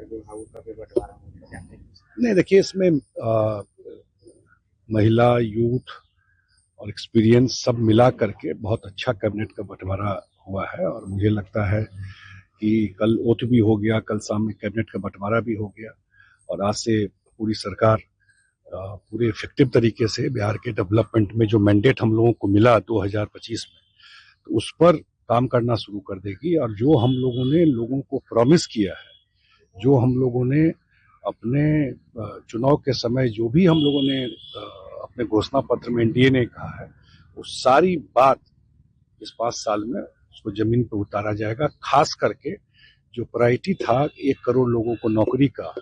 विभागों का भी बंटवारा हो जाते हैं। नहीं, देखिए इसमें महिला, यूथ और एक्सपीरियंस सब मिला करके बहुत अच्छा कैबिनेट का बंटवारा हुआ है और मुझे लगता है कि कल ओथ भी हो गया, कल शाम में कैबिनेट का बंटवारा भी हो गया और आज से पूरी सरकार पूरे इफेक्टिव तरीके से बिहार के डेवलपमेंट में जो मैंडेट हम लोगों को मिला 2025 में, तो उस पर काम करना शुरू कर देगी। और जो हम लोगों ने लोगों को प्रॉमिस किया है, जो हम लोगों ने अपने चुनाव के समय जो भी हम लोगों ने अपने घोषणा पत्र में एनडीए ने कहा है, वो सारी बात इस 5 साल में उसको जमीन पर उतारा जाएगा। खास करके जो प्रायोरिटी था 1 करोड़ लोगों को नौकरी का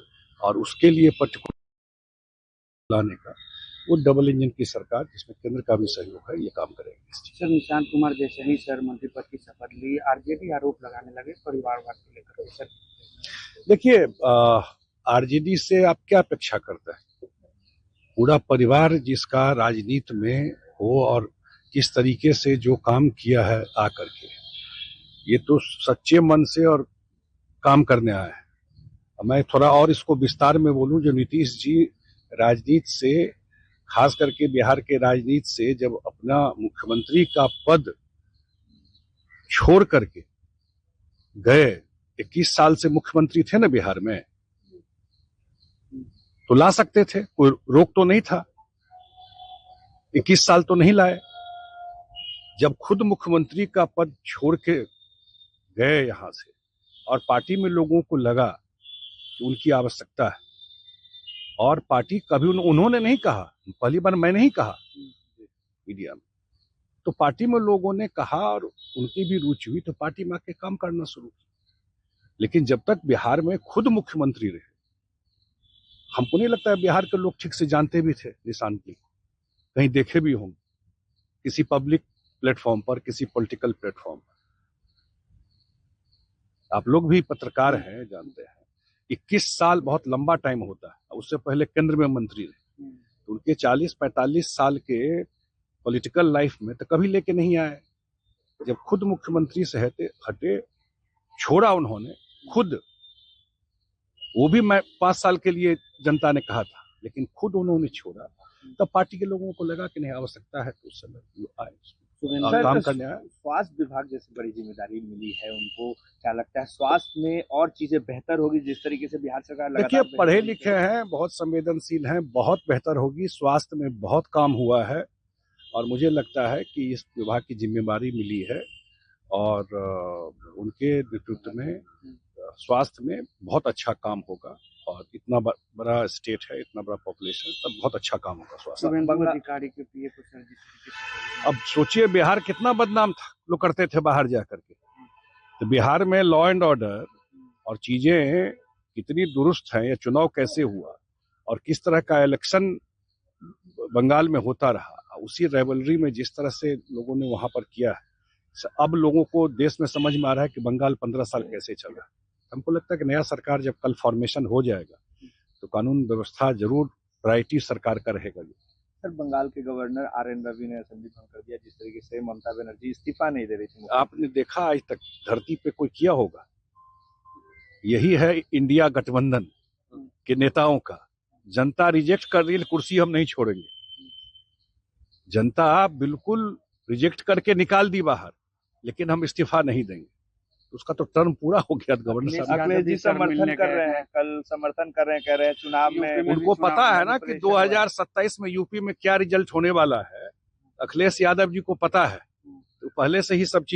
और उसके लिए पर्टिकुलर लाने का, वो डबल इंजन की सरकार जिसमें केंद्र का भी सहयोग है, ये काम करेगी। सर, निशांत कुमार जैसे ही सर मंत्री पद की शपथ ली, आरजेडी आरोप लगाने लगे परिवारवाद को लेकर। सर देखिए, आरजेडी से आप क्या अपेक्षा करते हैं? पूरा परिवार जिसका राजनीति में हो और किस तरीके से जो काम किया है आकर के, ये तो सच्चे मन से और काम करने आया है। मैं थोड़ा और इसको विस्तार में बोलूं, जो नीतीश जी राजनीति से, खास करके बिहार के राजनीति से जब अपना मुख्यमंत्री का पद छोड़ करके गए, 21 साल से मुख्यमंत्री थे ना बिहार में, तो ला सकते थे, कोई रोक तो नहीं था। 21 साल तो नहीं लाए। जब खुद मुख्यमंत्री का पद छोड़ के गए यहां से और पार्टी में लोगों को लगा कि उनकी आवश्यकता है, और पार्टी कभी उन्होंने नहीं कहा, पहली बार मैं नहीं कहा मीडिया में, तो पार्टी में लोगों ने कहा और उनकी भी रुचि हुई तो पार्टी में आके काम करना शुरू किया। लेकिन जब तक बिहार में खुद मुख्यमंत्री रहे, हमको नहीं लगता है बिहार के लोग ठीक से जानते भी थे निशांत जी, कहीं देखे भी होंगे किसी पब्लिक प्लेटफॉर्म पर, किसी पॉलिटिकल प्लेटफॉर्म पर। आप लोग भी पत्रकार हैं, जानते हैं 21 साल बहुत लंबा टाइम होता है। उससे पहले केंद्र में मंत्री रहे, तो उनके 40-45 साल के पॉलिटिकल लाइफ में तो कभी लेके नहीं आए। जब खुद मुख्यमंत्री से हटे, छोड़ा उन्होंने खुद, वो भी मैं 5 साल के लिए जनता ने कहा था, लेकिन खुद उन्होंने छोड़ा, तब पार्टी के लोगों को लगा कि नहीं आवश्यकता है, तो उस समय आए काम करने आए। स्वास्थ्य विभाग जैसी बड़ी जिम्मेदारी मिली है उनको, क्या लगता है स्वास्थ्य में और चीजें बेहतर होगी जिस तरीके से बिहार सरकार लगातार? देखिए, पढ़े लिखे हैं, बहुत संवेदनशील हैं, बहुत बेहतर होगी। स्वास्थ्य में बहुत काम हुआ है और मुझे लगता है कि इस विभाग की जिम्मेदारी मिली है और उनके नेतृत्व में स्वास्थ्य में बहुत अच्छा काम होगा। और इतना बड़ा स्टेट है, इतना बड़ा पॉपुलेशन, तब बहुत अच्छा काम होगा स्वास्थ्य। अधिकारी के पीए को सर अब सोचिए बिहार कितना बदनाम था, लोग करते थे बाहर जा करके, तो बिहार में लॉ एंड ऑर्डर और चीजें कितनी दुरुस्त हैं, ये चुनाव कैसे हुआ और किस तरह का इलेक्शन बंगाल में होता रहा, उसी राइवलरी में जिस तरह से लोगों ने वहां पर किया है, अब लोगों को देश में समझ में आ रहा है कि बंगाल 15 साल कैसे चला। हमको लगता है कि नया सरकार जब कल फॉर्मेशन हो जाएगा तो कानून व्यवस्था जरूर प्रायोरिटी सरकार का रहेगा। सर, बंगाल के गवर्नर आर.एन. रवि ने असेंबली भंग कर दिया, जिस तरीके से ममता बनर्जी इस्तीफा नहीं दे रही थी। आपने देखा आज तक धरती पे कोई किया होगा? यही है इंडिया गठबंधन के नेताओं का। जनता रिजेक्ट कर रही है, कुर्सी हम नहीं छोड़ेंगे। जनता बिल्कुल रिजेक्ट करके निकाल दी बाहर, लेकिन हम इस्तीफा नहीं देंगे। उसका तो टर्म पूरा हो गया। गवर्नर साहब अखिलेश जी समर्थन कर रहे हैं, कल समर्थन कर रहे हैं, कह रहे हैं चुनाव में उनको पता है ना कि 2027 में यूपी में क्या रिजल्ट होने वाला है। अखिलेश यादव जी को पता है, तो पहले से ही सब चीज